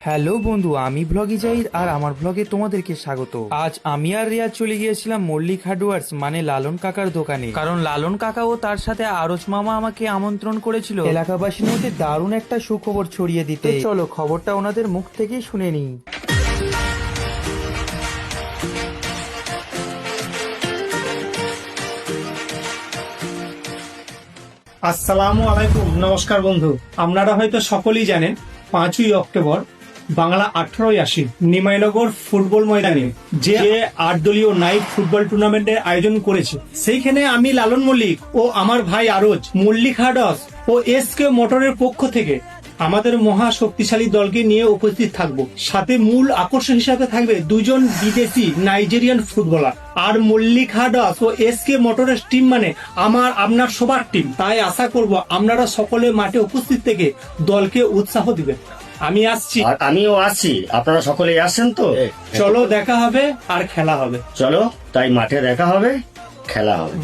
Hello বন্ধু, আমি ব্লগে জাহিদ আর আমার ব্লগে তোমাদেরকে স্বাগত। আজ আমি আর রিয়াজ চলে গিয়েছিলাম মল্লিক হার্ডওয়ার্স মানে লালন কাকার দোকানে, কারণ লালন কাকা ও তার সাথে আরজ মামা আমাকে আমন্ত্রণ করেছিল এলাকাবাসীর মধ্যে দারুণ একটা সুখবর ছড়িয়ে দিতে। চলো খবরটা ওনাদের মুখ থেকেই শুনে নিই। আসসালামু আলাইকুম, নমস্কার বন্ধু। আপনারা হয়তো সকলেই জানেন 5ই অক্টোবর বাংলা 18ই আশি নিমাইনগর ফুটবল ময়দানে যে 8 দলীয় নাইট ফুটবল টুর্নামেন্টের আয়োজন করেছে, সেইখানে আমি লালন মল্লিক ও আমার ভাই আরজ মল্লিক হার্ডস ও এসকে মোটরের পক্ষ থেকে আমাদের মহা শক্তিশালী দলকে নিয়ে উপস্থিত থাকব। সাথে মূল আকর্ষণ হিসাবে থাকবে দুজন বিদেশি নাইজেরিয়ান ফুটবলার। আর মল্লিক হার্ডস ও এসকে মোটরের টিম মানে আপনার সবার টিম। তাই আশা করব আপনারা সকলে মাঠে উপস্থিত থেকে দলকে উৎসাহ দিবেন। আমি আসছি। আর আমিও আসছি, আপনারা সকলেই আসছেন তো? চলো দেখা হবে আর খেলা হবে। চলো, তাই মাঠে দেখা হবে, খেলা হবে।